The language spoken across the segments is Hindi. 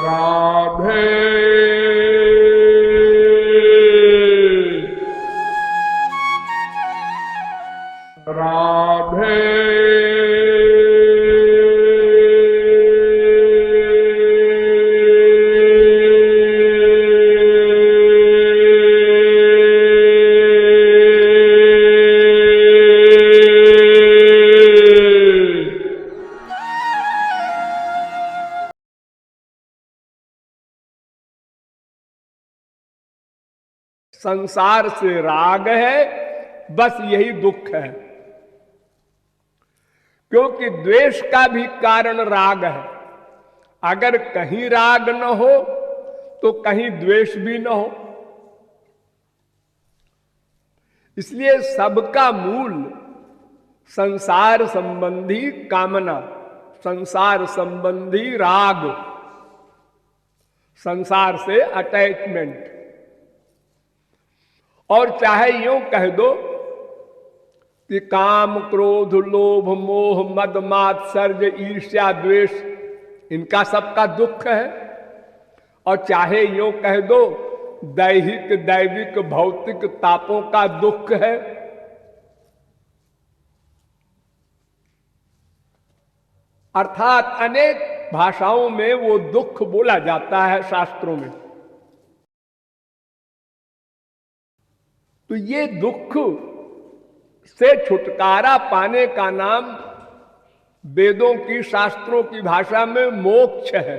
राधे राधे संसार से राग है, बस यही दुख है। क्योंकि द्वेष का भी कारण राग है। अगर कहीं राग न हो तो कहीं द्वेष भी न हो। इसलिए सबका मूल संसार संबंधी कामना, संसार संबंधी राग, संसार से अटैचमेंट। और चाहे यूं कह दो कि काम, क्रोध, लोभ, मोह, मद, मात्सर्य, ईर्ष्या, द्वेष, इनका सबका दुख है। और चाहे यूं कह दो दैहिक, दैविक, भौतिक तापों का दुख है। अर्थात अनेक भाषाओं में वो दुख बोला जाता है शास्त्रों में। तो ये दुख से छुटकारा पाने का नाम वेदों की, शास्त्रों की भाषा में मोक्ष है,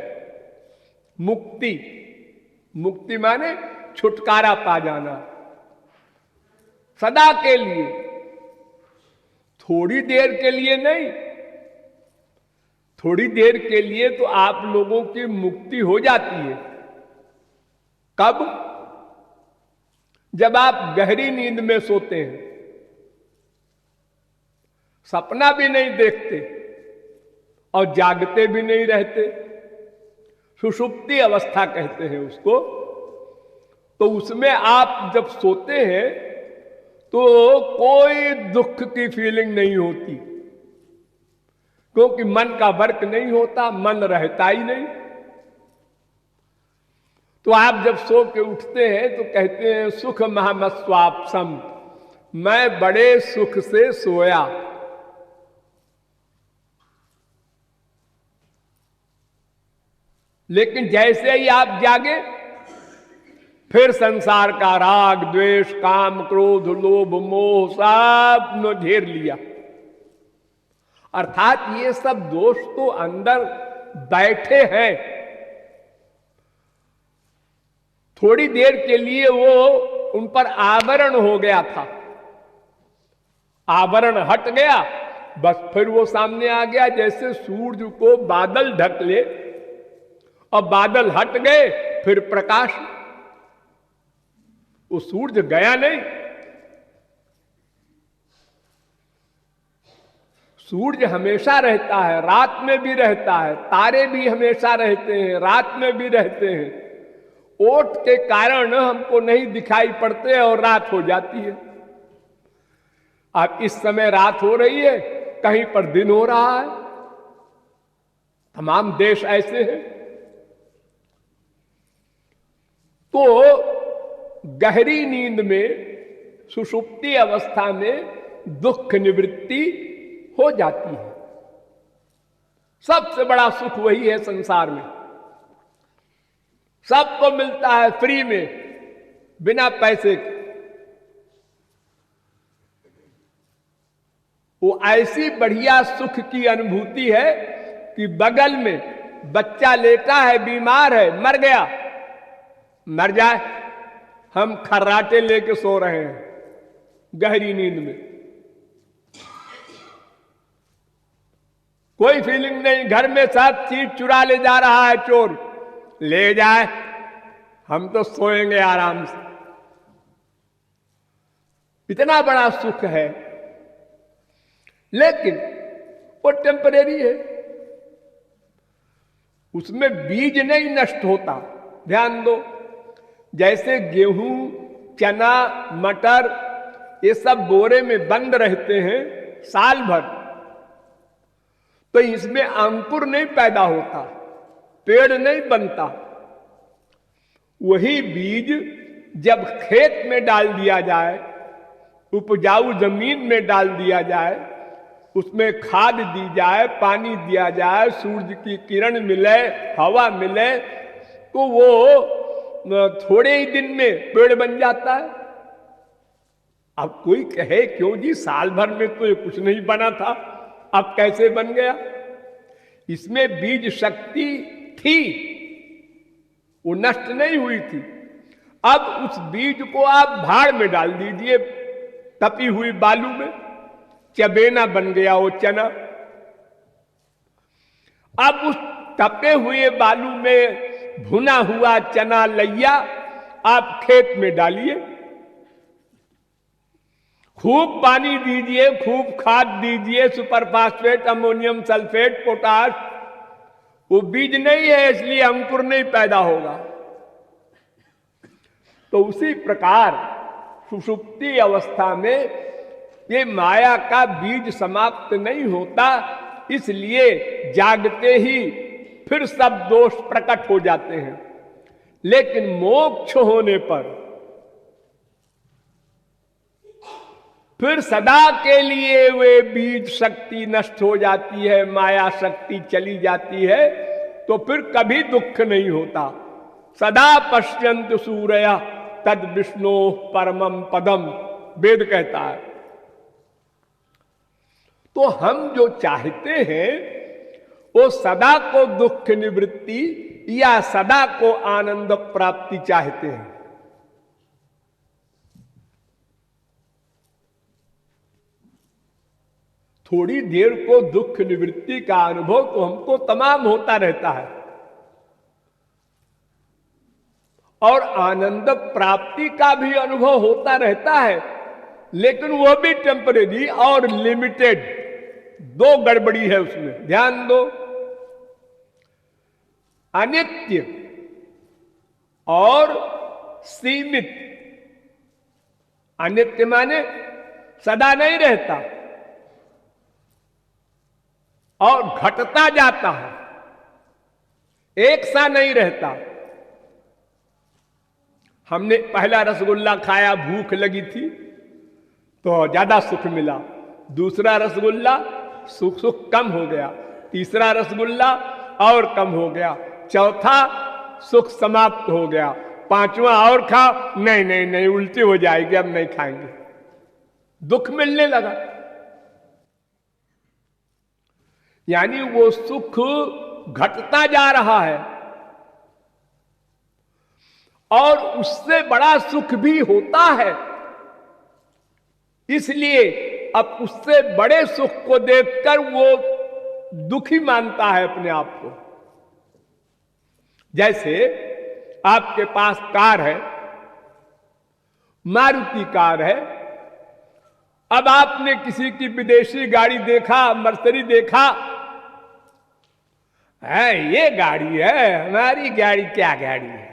मुक्ति। मुक्ति माने छुटकारा पा जाना सदा के लिए, थोड़ी देर के लिए नहीं। थोड़ी देर के लिए तो आप लोगों की मुक्ति हो जाती है। कब? जब आप गहरी नींद में सोते हैं, सपना भी नहीं देखते और जागते भी नहीं रहते, सुषुप्ति अवस्था कहते हैं उसको। तो उसमें आप जब सोते हैं तो कोई दुख की फीलिंग नहीं होती, क्योंकि मन का वर्क नहीं होता, मन रहता ही नहीं। तो आप जब सो के उठते हैं तो कहते हैं सुख महमस्वापसम, मैं बड़े सुख से सोया। लेकिन जैसे ही आप जागे फिर संसार का राग, द्वेष, काम, क्रोध, लोभ, मोह सब ने घेर लिया। अर्थात ये सब दोष तो अंदर बैठे हैं। थोड़ी देर के लिए वो उन पर आवरण हो गया था, आवरण हट गया, बस फिर वो सामने आ गया। जैसे सूर्य को बादल ढक ले और बादल हट गए, फिर प्रकाश। वो सूर्य गया नहीं, सूर्य हमेशा रहता है, रात में भी रहता है, तारे भी हमेशा रहते हैं, रात में भी रहते हैं। ओट के कारण हमको नहीं दिखाई पड़ते और रात हो जाती है। अब इस समय रात हो रही है, कहीं पर दिन हो रहा है। तमाम देश ऐसे हैं। तो गहरी नींद में, सुषुप्ति अवस्था में दुख निवृत्ति हो जाती है। सबसे बड़ा सुख वही है संसार में। सबको मिलता है फ्री में, बिना पैसे के। वो ऐसी बढ़िया सुख की अनुभूति है कि बगल में बच्चा लेटा है, बीमार है, मर गया, मर जाए, हम खर्राटे लेके सो रहे हैं गहरी नींद में। कोई फीलिंग नहीं। घर में सब चीज चुरा ले जा रहा है चोर, ले जाए, हम तो सोएंगे आराम से। इतना बड़ा सुख है, लेकिन वो टेम्परेरी है। उसमें बीज नहीं नष्ट होता। ध्यान दो, जैसे गेहूं, चना, मटर, ये सब बोरे में बंद रहते हैं साल भर, तो इसमें अंकुर नहीं पैदा होता, पेड़ नहीं बनता। वही बीज जब खेत में डाल दिया जाए, उपजाऊ जमीन में डाल दिया जाए, उसमें खाद दी जाए, पानी दिया जाए, सूरज की किरण मिले, हवा मिले, तो वो थोड़े ही दिन में पेड़ बन जाता है। अब कोई कहे क्यों जी, साल भर में तो ये कुछ नहीं बना था, अब कैसे बन गया? इसमें बीज शक्ति थी, वो नष्ट नहीं हुई थी। अब उस बीज को आप भाड़ में डाल दीजिए, तपी हुई बालू में, चबेना बन गया वो चना। अब उस तपे हुए बालू में भुना हुआ चना लैया आप खेत में डालिए, खूब पानी दीजिए, खूब खाद दीजिए, super phosphate, ammonium sulphate, potash. वो बीज नहीं है इसलिए अंकुर नहीं पैदा होगा। तो उसी प्रकार सुषुप्ति अवस्था में ये माया का बीज समाप्त नहीं होता, इसलिए जागते ही फिर सब दोष प्रकट हो जाते हैं। लेकिन मोक्ष होने पर फिर सदा के लिए वे बीज शक्ति नष्ट हो जाती है, माया शक्ति चली जाती है, तो फिर कभी दुख नहीं होता। सदा पश्यन्त सूर्य तद विष्णु परमम पदम, वेद कहता है। तो हम जो चाहते हैं वो सदा को दुख निवृत्ति या सदा को आनंद प्राप्ति चाहते हैं। थोड़ी देर को दुख निवृत्ति का अनुभव तो हमको तमाम होता रहता है, और आनंद प्राप्ति का भी अनुभव होता रहता है, लेकिन वो भी टेम्परेरी और लिमिटेड। दो गड़बड़ी है उसमें, ध्यान दो। अनित्य और सीमित। अनित्य माने सदा नहीं रहता और घटता जाता है, एक सा नहीं रहता। हमने पहला रसगुल्ला खाया, भूख लगी थी तो ज्यादा सुख मिला। दूसरा रसगुल्ला सुख कम हो गया, तीसरा रसगुल्ला और कम हो गया, चौथा सुख समाप्त हो गया, पांचवा और खाओ, नहीं नहीं नहीं उल्टी हो जाएगी, अब नहीं खाएंगे, दुख मिलने लगा। यानी वो सुख घटता जा रहा है और उससे बड़ा सुख भी होता है। इसलिए अब उससे बड़े सुख को देखकर वो दुखी मानता है अपने आप को। जैसे आपके पास कार है, मारुति कार है, अब आपने किसी की विदेशी गाड़ी देखा, मर्सिडीज देखा, है ये गाड़ी है, हमारी गाड़ी क्या गाड़ी है।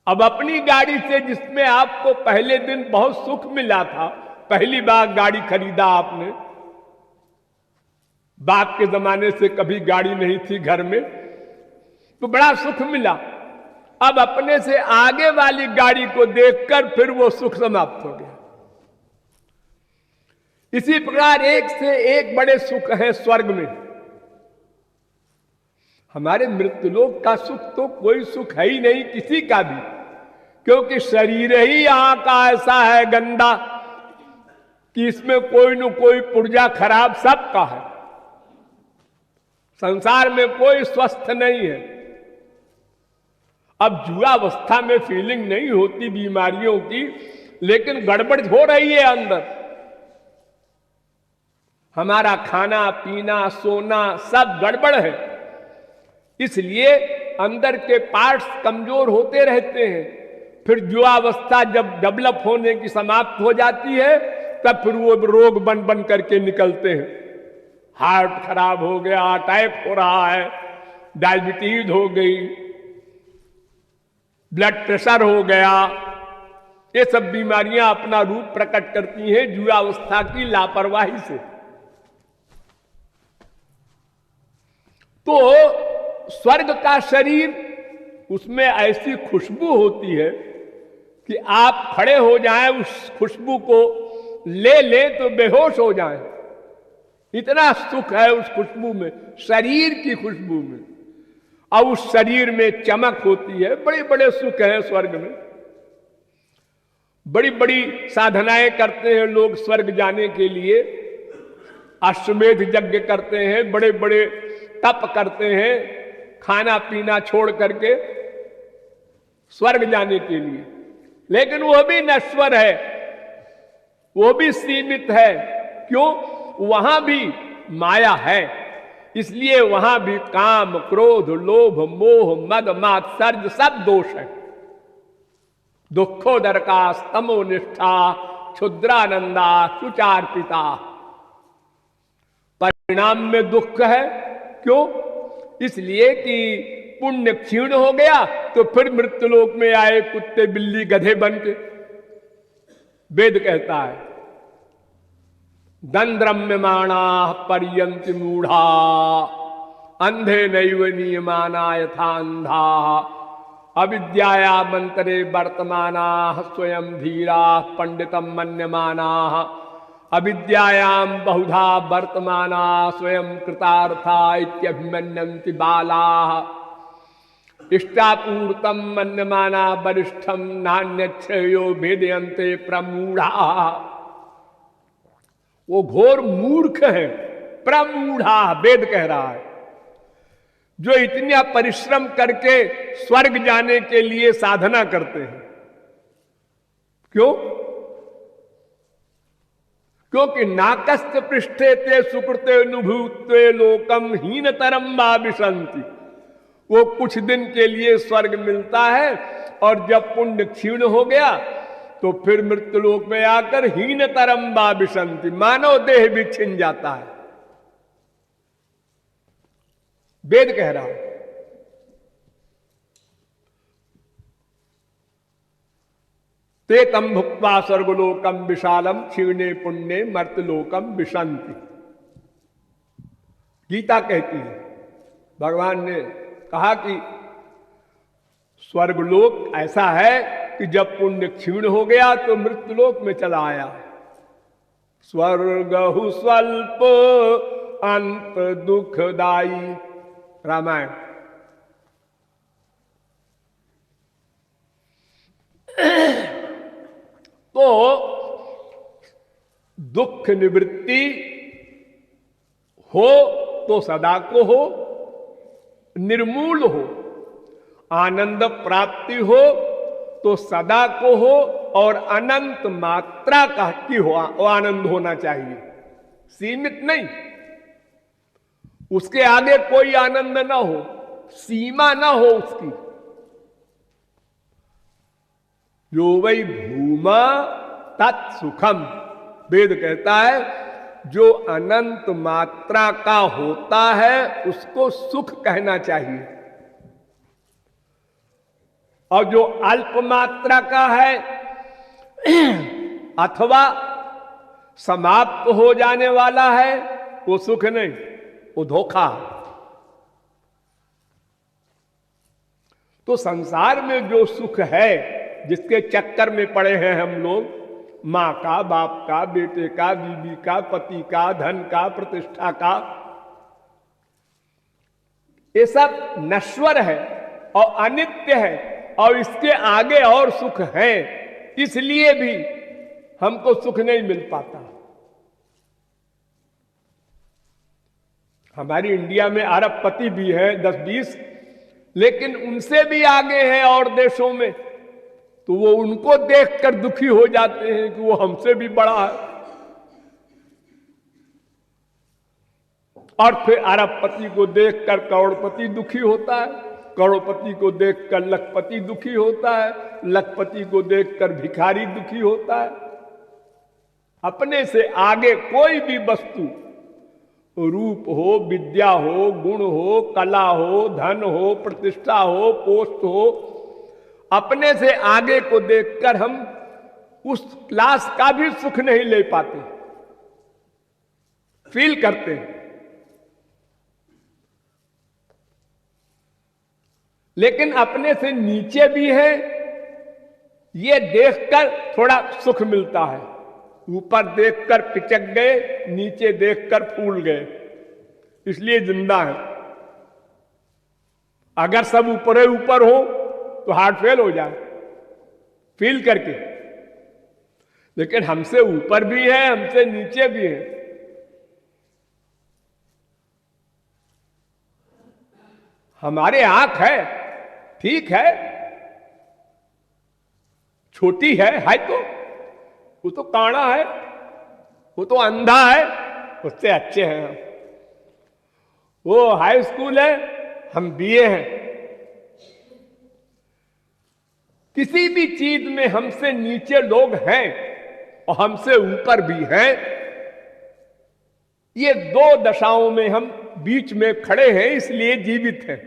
अब अपनी गाड़ी से जिसमें आपको पहले दिन बहुत सुख मिला था, पहली बार गाड़ी खरीदा आपने, बाप के जमाने से कभी गाड़ी नहीं थी घर में, तो बड़ा सुख मिला। अब अपने से आगे वाली गाड़ी को देखकर फिर वो सुख समाप्त हो गया। इसी प्रकार एक से एक बड़े सुख हैं स्वर्ग में। हमारे मृत्युलोक का सुख तो कोई सुख है ही नहीं किसी का भी, क्योंकि शरीर ही यहां का ऐसा है गंदा कि इसमें कोई न कोई पुर्जा खराब सबका है। संसार में कोई स्वस्थ नहीं है। अब जुआवस्था में फीलिंग नहीं होती बीमारियों की, लेकिन गड़बड़ हो रही है अंदर। हमारा खाना पीना सोना सब गड़बड़ है, इसलिए अंदर के पार्ट्स कमजोर होते रहते हैं। फिर जुआवस्था जब डेवलप होने की समाप्त हो जाती है, तब फिर वो रोग बन बन करके निकलते हैं। हार्ट खराब हो गया, अटैक हो रहा है, डायबिटीज हो गई, ब्लड प्रेशर हो गया, ये सब बीमारियां अपना रूप प्रकट करती हैं जुआवस्था की लापरवाही से। तो स्वर्ग का शरीर, उसमें ऐसी खुशबू होती है कि आप खड़े हो जाएं, उस खुशबू को ले लें तो बेहोश हो जाएं। इतना सुख है उस खुशबू में, शरीर की खुशबू में। और उस शरीर में चमक होती है। बड़े बड़े सुख हैं स्वर्ग में। बड़ी बड़ी साधनाएं करते हैं लोग स्वर्ग जाने के लिए। अश्वमेध यज्ञ करते हैं, बड़े बड़े तप करते हैं, खाना पीना छोड़ करके स्वर्ग जाने के लिए। लेकिन वह भी नश्वर है, वो भी सीमित है। क्यों? वहां भी माया है, इसलिए वहां भी काम, क्रोध, लोभ, मोह, मद, मात्सर्य सब दोष है। दुखोदरका, तमोनिष्ठा, क्षुद्रानंदा, शुचार्पिता। परिणाम में दुख है। क्यों? इसलिए कि पुण्य क्षीण हो गया तो फिर मृत्युलोक में आए कुत्ते बिल्ली गधे बन के। वेद कहता है दंद्रम्यमाणा पर्यन्ति मूढ़ा अंधे नैव नियमाना यथा अंधा अविद्याया मंतरे वर्तमाना स्वयं धीरा पंडितम मन्यमाना अविद्यायाम बहुधा वर्तमाना स्वयं कृतार्था इत्यभिमन्यन्ति बाला इष्टापूर्तम मन्यमाना वरिष्ठम नान्यच्छयो भेदयन्ते प्रमूढ़ा। वो घोर मूर्ख है, प्रमूढ़ा वेद कह रहा है, जो इतना परिश्रम करके स्वर्ग जाने के लिए साधना करते हैं। क्यों? क्योंकि नाकस्त पृष्ठे ते सुकृते अनुभूते लोकम हीनतरम भाविशंति। वो कुछ दिन के लिए स्वर्ग मिलता है और जब पुण्य क्षीण हो गया तो फिर मृत्युलोक में आकर हीनतरम भाविशंति, मानव देह भी छिन जाता है। वेद कह रहा है। ते तम भुक्त्वा स्वर्गलोकम विशालम क्षीणे पुण्ये मर्त्यलोकम विशंति। गीता कहती है, भगवान ने कहा कि स्वर्गलोक ऐसा है कि जब पुण्य क्षीण हो गया तो मृत्युलोक में चला आया। स्वर्गहु स्वल्प अंत दुखदाई, रामायण। तो दुख निवृत्ति हो तो सदा को हो, निर्मूल हो, आनंद प्राप्ति हो तो सदा को हो, और अनंत मात्रा का की हो आनंद होना चाहिए, सीमित नहीं। उसके आगे कोई आनंद ना हो, सीमा ना हो उसकी। यो वै भूमा तत्सुखम, वेद कहता है जो अनंत मात्रा का होता है उसको सुख कहना चाहिए, और जो अल्प मात्रा का है अथवा समाप्त हो जाने वाला है वो सुख नहीं, वो धोखा। तो संसार में जो सुख है जिसके चक्कर में पड़े हैं हम लोग, मां का, बाप का, बेटे का, बीवी का, पति का, धन का, प्रतिष्ठा का, ये सब नश्वर है और अनित्य है, और इसके आगे और सुख है, इसलिए भी हमको सुख नहीं मिल पाता। हमारी इंडिया में अरबपति भी है 10-20, लेकिन उनसे भी आगे हैं और देशों में, तो वो उनको देखकर दुखी हो जाते हैं कि वो हमसे भी बड़ा है। और फिर अरबपति को देखकर करोड़पति दुखी होता है, करोड़पति को देखकर लखपति दुखी होता है, लखपति को देखकर भिखारी दुखी होता है। अपने से आगे कोई भी वस्तु, रूप हो, विद्या हो, गुण हो, कला हो, धन हो, प्रतिष्ठा हो, पोस्ट हो, अपने से आगे को देखकर हम उस क्लास का भी सुख नहीं ले पाते, फील करते हैं। लेकिन अपने से नीचे भी है, ये देखकर थोड़ा सुख मिलता है। ऊपर देखकर पिचक गए, नीचे देखकर फूल गए, इसलिए जिंदा है। अगर सब ऊपर ऊपर हो तो हार्ट फेल हो जाए फील करके, लेकिन हमसे ऊपर भी है, हमसे नीचे भी है। हमारे आंख है, ठीक है, छोटी है तो वो तो काना है, वो तो अंधा है, उससे अच्छे हैं हम। वो हाई स्कूल है, हम बीए हैं। किसी भी चीज में हमसे नीचे लोग हैं और हमसे ऊपर भी हैं। ये दो दशाओं में हम बीच में खड़े हैं, इसलिए जीवित हैं।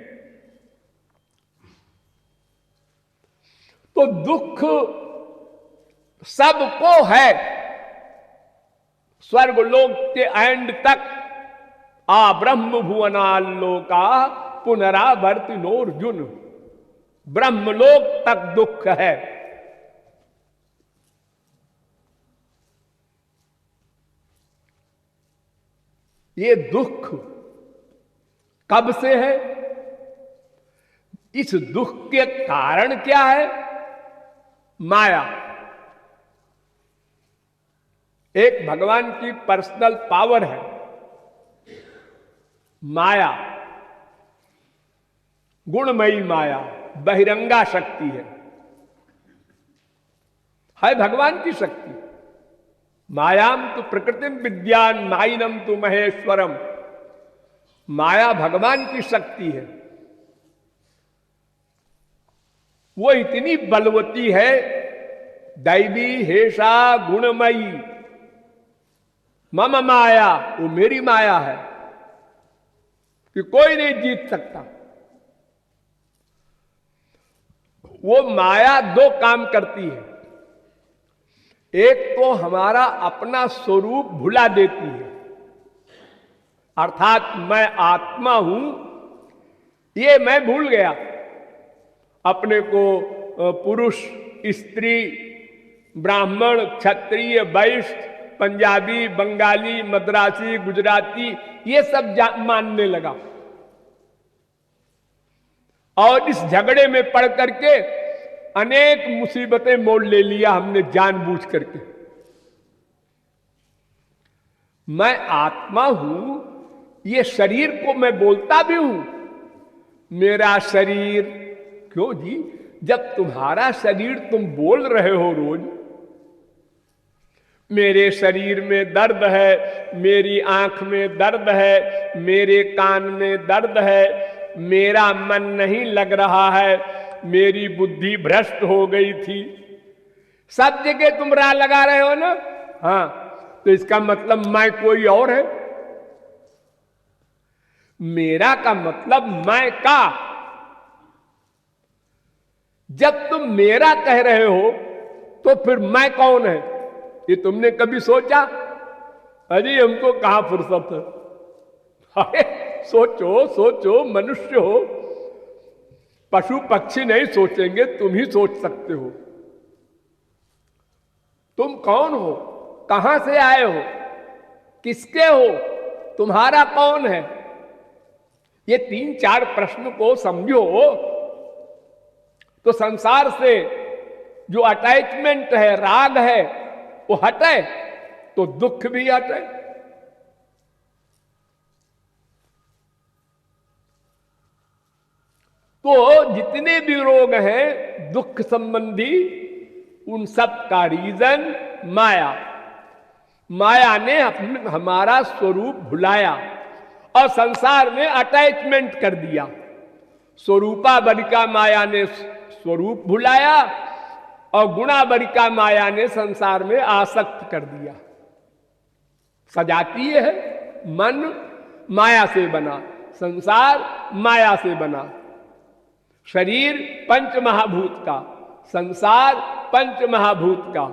तो दुख सबको है, स्वर्ग लोक के एंड तक। आ ब्रह्म भुवनालोका पुनरावर्ति नोर्जुन, ब्रह्मलोक तक दुख है। ये दुख कब से है? इस दुख के कारण क्या है? माया। एक भगवान की पर्सनल पावर है माया, गुणमयी माया, बहिरंगा शक्ति है भगवान की शक्ति। मायाम तो प्रकृतिम विद्यान माइनम तो महेश्वरम। माया भगवान की शक्ति है, वो इतनी बलवती है, दैवी हेषा गुणमयी मम माया, वो मेरी माया है कि कोई नहीं जीत सकता। वो माया दो काम करती है, एक तो हमारा अपना स्वरूप भुला देती है, अर्थात मैं आत्मा हूं ये मैं भूल गया, अपने को पुरुष, स्त्री, ब्राह्मण, क्षत्रिय, वैश्य, पंजाबी, बंगाली, मद्रासी, गुजराती ये सब मानने लगा। और इस झगड़े में पड़ करके अनेक मुसीबतें मोल ले लिया हमने जानबूझ करके। मैं आत्मा हूं, ये शरीर को मैं बोलता भी हूं मेरा शरीर। क्यों जी? जब तुम्हारा शरीर तुम बोल रहे हो रोज, मेरे शरीर में दर्द है, मेरी आंख में दर्द है, मेरे कान में दर्द है, मेरा मन नहीं लग रहा है, मेरी बुद्धि भ्रष्ट हो गई थी, सब जगह तुम राह लगा रहे हो ना। हाँ, तो इसका मतलब मैं कोई और है। मेरा का मतलब मैं का। जब तुम मेरा कह रहे हो तो फिर मैं कौन है ये तुमने कभी सोचा? अरे हमको कहां फुर्सत है। अरे सोचो सोचो, मनुष्य हो, पशु पक्षी नहीं सोचेंगे, तुम ही सोच सकते हो। तुम कौन हो? कहां से आए हो? किसके हो? तुम्हारा कौन है? ये 3-4 प्रश्न को समझो तो संसार से जो अटैचमेंट है, राग है, वो हटे तो दुख भी हटे। तो जितने भी रोग हैं दुख संबंधी, उन सब का रीजन माया। माया ने हमारा स्वरूप भुलाया और संसार में अटैचमेंट कर दिया। स्वरूपावरिका माया ने स्वरूप भुलाया और गुणावरिका माया ने संसार में आसक्त कर दिया। सजाती है मन माया से बना, संसार माया से बना, शरीर पंच महाभूत का, संसार पंच महाभूत का,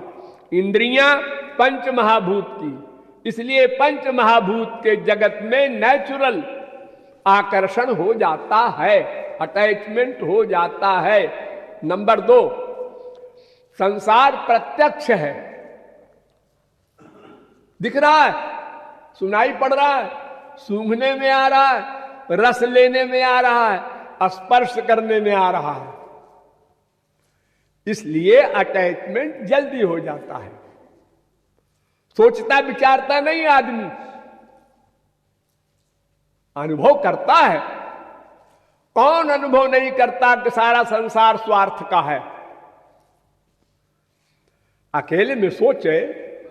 इंद्रियां पंच महाभूत की। इसलिए पंच महाभूत के जगत में नेचुरल आकर्षण हो जाता है, अटैचमेंट हो जाता है। नंबर 2, संसार प्रत्यक्ष है, दिख रहा है, सुनाई पड़ रहा है, सूंघने में आ रहा है, रस लेने में आ रहा है, स्पर्श करने में आ रहा है, इसलिए अटैचमेंट जल्दी हो जाता है। सोचता विचारता नहीं आदमी, अनुभव करता है। कौन अनुभव नहीं करता कि सारा संसार स्वार्थ का है? अकेले में सोचे,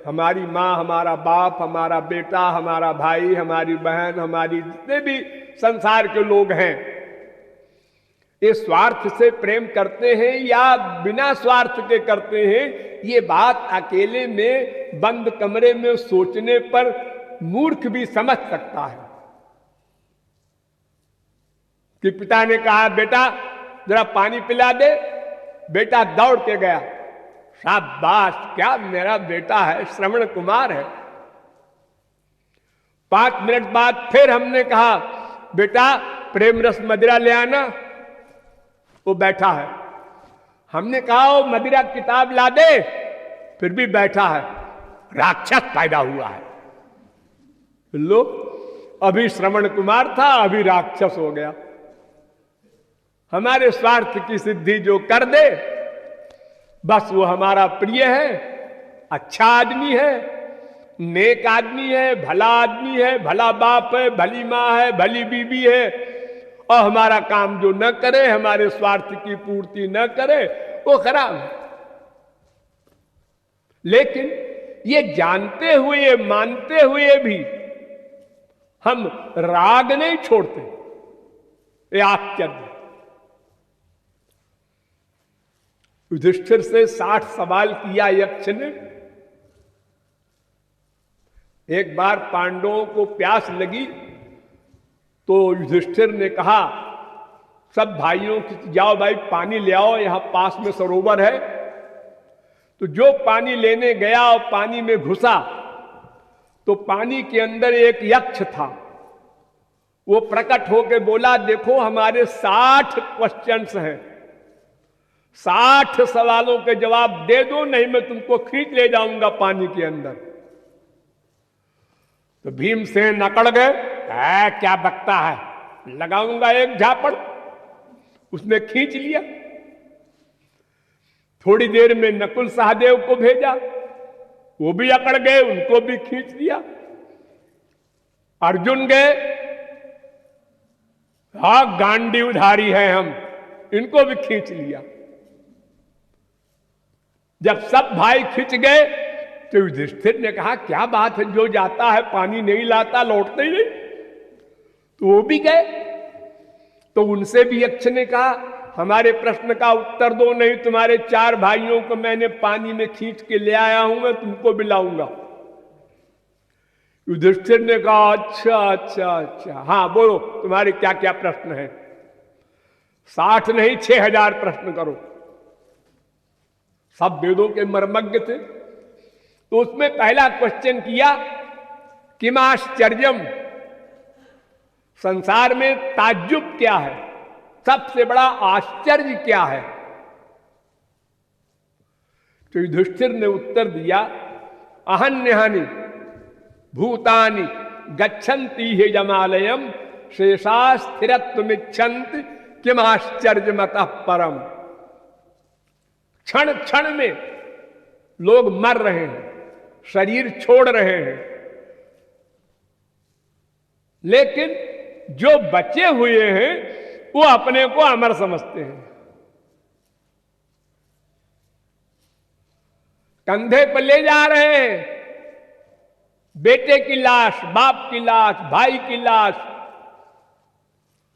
हमारी मां, हमारा बाप, हमारा बेटा, हमारा भाई, हमारी बहन, हमारी जितने भी संसार के लोग हैं, ये स्वार्थ से प्रेम करते हैं या बिना स्वार्थ के करते हैं, ये बात अकेले में बंद कमरे में सोचने पर मूर्ख भी समझ सकता है। कि पिता ने कहा, बेटा जरा पानी पिला दे, बेटा दौड़ के गया, शाबाश, क्या मेरा बेटा है, श्रवण कुमार है। 5 मिनट बाद फिर हमने कहा, बेटा प्रेम रस मदिरा ले आना, वो बैठा है। हमने कहा वो मदिरा किताब ला दे, फिर भी बैठा है, राक्षस पैदा हुआ है। लो, अभी श्रवण कुमार था, अभी राक्षस हो गया। हमारे स्वार्थ की सिद्धि जो कर दे, बस वो हमारा प्रिय है, अच्छा आदमी है, नेक आदमी है, भला आदमी है, भला बाप है, भली मां है, भली बीबी है, और हमारा काम जो न करे, हमारे स्वार्थ की पूर्ति न करे, वो खराब है। लेकिन ये जानते हुए, मानते हुए भी हम राग नहीं छोड़ते, ये आश्चर्य। युधिष्ठिर से 60 सवाल किया यक्ष ने। एक बार पांडवों को प्यास लगी तो युधिष्ठिर ने कहा, सब भाइयों की, जाओ भाई पानी ले आओ, यहां पास में सरोवर है। तो जो पानी लेने गया और पानी में घुसा, तो पानी के अंदर एक यक्ष था। वो प्रकट होकर बोला, देखो हमारे 60 क्वेश्चंस हैं, 60 सवालों के जवाब दे दो, नहीं मैं तुमको खींच ले जाऊंगा पानी के अंदर। तो भीमसेन अकड़ गए, क्या बकता है, लगाऊंगा एक झापड़। उसने खींच लिया। थोड़ी देर में नकुल सहदेव को भेजा, वो भी अकड़ गए, उनको भी खींच लिया। अर्जुन गए, हाँ गांडीवधारी हैं हम, इनको भी खींच लिया। जब सब भाई खिंच गए तो युधिष्ठिर ने कहा, क्या बात है, जो जाता है पानी नहीं लाता, लौटते ही नहीं। तो वो भी गए। तो उनसे भी यक्ष ने कहा, हमारे प्रश्न का उत्तर दो, नहीं तुम्हारे 4 भाइयों को मैंने पानी में खींच के ले आया हूं, मैं तुमको भी लाऊंगा। युधिष्ठिर ने कहा, अच्छा अच्छा अच्छा, हाँ बोलो तुम्हारे क्या क्या प्रश्न है। 60 नहीं 6000 प्रश्न करो। सब वेदों के मर्मज्ञ थे। तो उसमें पहला क्वेश्चन किया, किम आश्चर्यम, संसार में ताज्जुब क्या है, सबसे बड़ा आश्चर्य क्या है। तो युधिष्ठिर ने उत्तर दिया, अहन्यहानि भूतानि गच्छन्ति हे जमालयम शेषा स्थिरत्वमिच्छन्ति किम आश्चर्यमतः परम। क्षण क्षण में लोग मर रहे हैं, शरीर छोड़ रहे हैं, लेकिन जो बचे हुए हैं वो अपने को अमर समझते हैं। कंधे पर ले जा रहे हैं बेटे की लाश, बाप की लाश, भाई की लाश,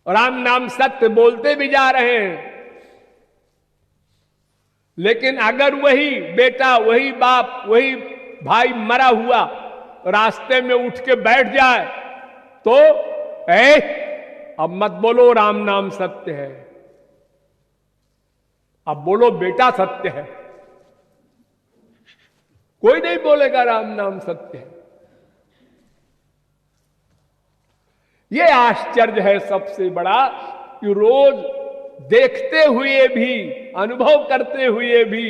राम नाम सत्य बोलते भी जा रहे हैं। लेकिन अगर वही बेटा, वही बाप, वही भाई मरा हुआ रास्ते में उठ के बैठ जाए तो अब मत बोलो राम नाम सत्य है, अब बोलो बेटा सत्य है। कोई नहीं बोलेगा राम नाम सत्य है। ये आश्चर्य है सबसे बड़ा कि रोज देखते हुए भी, अनुभव करते हुए भी,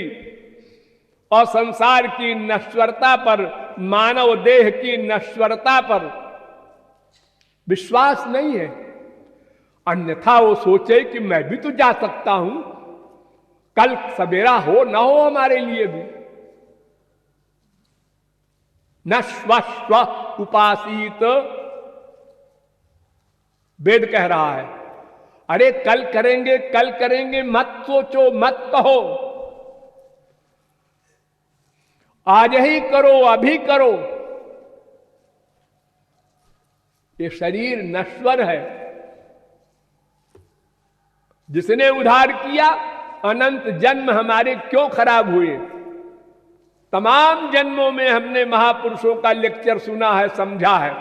और संसार की नश्वरता पर, मानव देह की नश्वरता पर विश्वास नहीं है। अन्यथा वो सोचे कि मैं भी तो जा सकता हूं, कल सवेरा हो ना हो हमारे लिए भी। न स्व उपासित, वेद कह रहा है, अरे कल करेंगे कल करेंगे मत सोचो, मत कहो, आज ही करो, अभी करो। ये शरीर नश्वर है। जिसने उद्धार किया, अनंत जन्म हमारे क्यों खराब हुए? तमाम जन्मों में हमने महापुरुषों का लेक्चर सुना है, समझा है,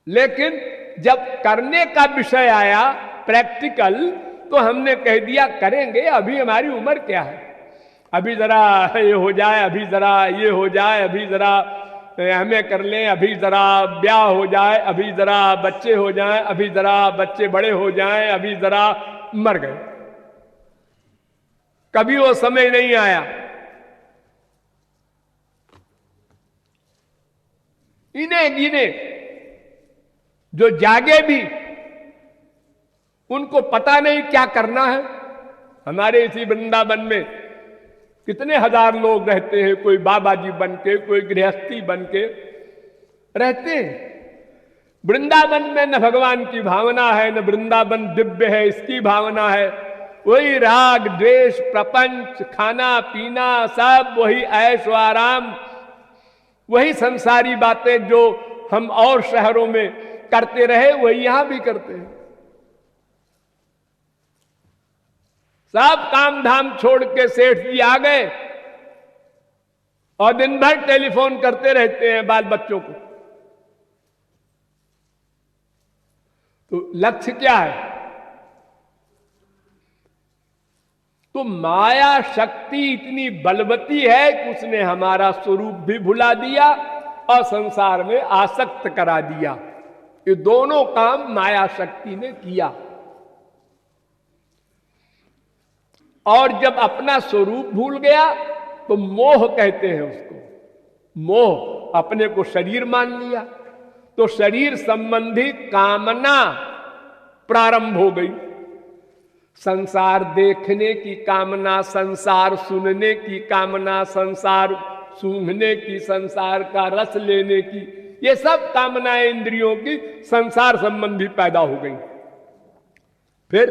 लेकिन जब करने का विषय आया प्रैक्टिकल, तो हमने कह दिया करेंगे, अभी हमारी उम्र क्या है, अभी जरा ये हो जाए, अभी जरा ये हो जाए, अभी जरा हमें कर लें, अभी जरा ब्याह हो जाए, अभी जरा बच्चे हो जाएं, अभी जरा बच्चे बड़े हो जाएं, अभी जरा मर गए। कभी वो समय नहीं आया। इन्हें गिने जो जागे भी, उनको पता नहीं क्या करना है। हमारे इसी वृंदावन में कितने हजार लोग रहते हैं, कोई बाबा जी बन के, कोई गृहस्थी बन के रहते हैं। वृंदावन में न भगवान की भावना है, न वृंदावन दिव्य है इसकी भावना है। वही राग द्वेष, प्रपंच, खाना पीना, सब वही ऐश आराम, वही संसारी बातें जो हम और शहरों में करते रहे, वही यहां भी करते हैं। सब काम धाम छोड़ के सेठ जी आ गए और दिन भर टेलीफोन करते रहते हैं बाल बच्चों को। तो लक्ष्य क्या है? तो माया शक्ति इतनी बलवती है कि उसने हमारा स्वरूप भी भुला दिया और संसार में आसक्त करा दिया। ये दोनों काम माया शक्ति ने किया। और जब अपना स्वरूप भूल गया तो मोह कहते हैं उसको। मोह, अपने को शरीर मान लिया तो शरीर संबंधी कामना प्रारंभ हो गई। संसार देखने की कामना, संसार सुनने की कामना, संसार सूंघने की, संसार का रस लेने की, ये सब कामनाएं इंद्रियों की संसार संबंधी पैदा हो गई। फिर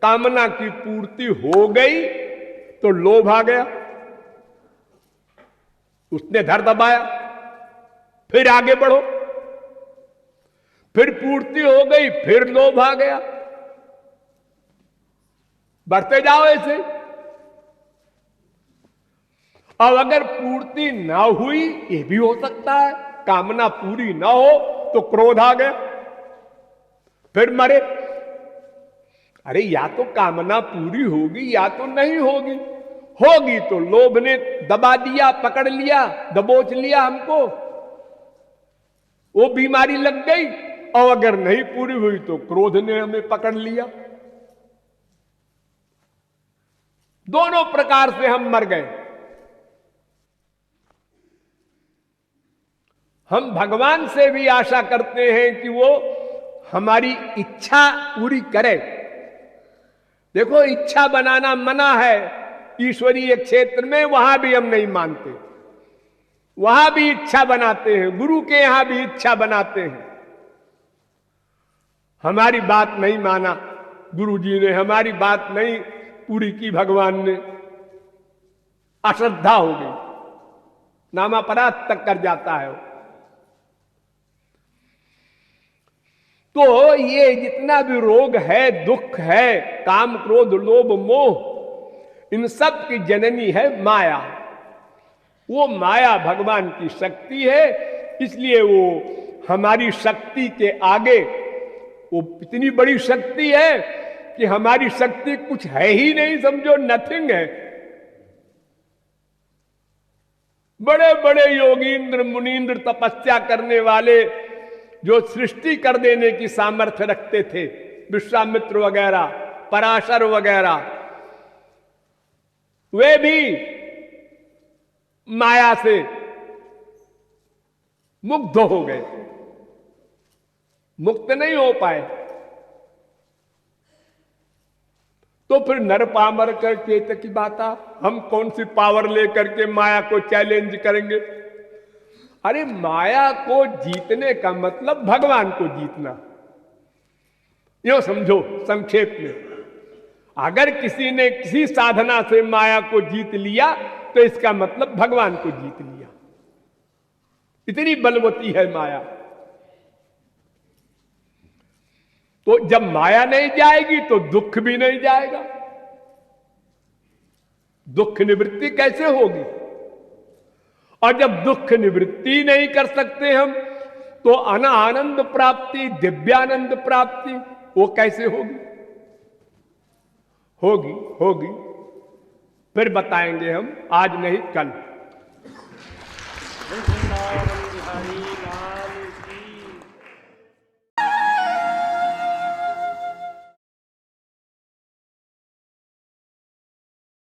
कामना की पूर्ति हो गई तो लोभ आ गया, उसने धर दबाया, फिर आगे बढ़ो, फिर पूर्ति हो गई, फिर लोभ आ गया, बढ़ते जाओ ऐसे। अब अगर पूर्ति ना हुई, ये भी हो सकता है, कामना पूरी ना हो तो क्रोध आ गया, फिर मरे। अरे या तो कामना पूरी होगी या तो नहीं होगी। होगी तो लोभ ने दबा दिया, पकड़ लिया, दबोच लिया हमको, वो बीमारी लग गई। और अगर नहीं पूरी हुई तो क्रोध ने हमें पकड़ लिया। दोनों प्रकार से हम मर गए। हम भगवान से भी आशा करते हैं कि वो हमारी इच्छा पूरी करे। देखो, इच्छा बनाना मना है ईश्वरीय क्षेत्र में, वहां भी हम नहीं मानते, वहां भी इच्छा बनाते हैं, गुरु के यहां भी इच्छा बनाते हैं। हमारी बात नहीं माना गुरु जी ने, हमारी बात नहीं पूरी की भगवान ने, अश्रद्धा हो गई, नामापराध तक कर जाता है। तो ये जितना भी रोग है, दुख है, काम क्रोध लोभ मोह, इन सब की जननी है माया। वो माया भगवान की शक्ति है, इसलिए वो हमारी शक्ति के आगे, वो इतनी बड़ी शक्ति है कि हमारी शक्ति कुछ है ही नहीं, समझो नथिंग है। बड़े बड़े योगींद्र मुनींद्र तपस्या करने वाले जो सृष्टि कर देने की सामर्थ्य रखते थे, विश्वामित्र वगैरह, पराशर वगैरह, वे भी माया से मुग्ध हो गए, मुक्त नहीं हो पाए। तो फिर नर पामर कर चेत की बात, हम कौन सी पावर लेकर के माया को चैलेंज करेंगे? अरे माया को जीतने का मतलब भगवान को जीतना, यो समझो संक्षेप में। अगर किसी ने किसी साधना से माया को जीत लिया तो इसका मतलब भगवान को जीत लिया। इतनी बलवती है माया। तो जब माया नहीं जाएगी तो दुख भी नहीं जाएगा। दुख निवृत्ति कैसे होगी? और जब दुख निवृत्ति नहीं कर सकते हम, तो आनंद प्राप्ति, दिव्यानंद प्राप्ति वो कैसे होगी? होगी होगी, फिर बताएंगे हम, आज नहीं कल।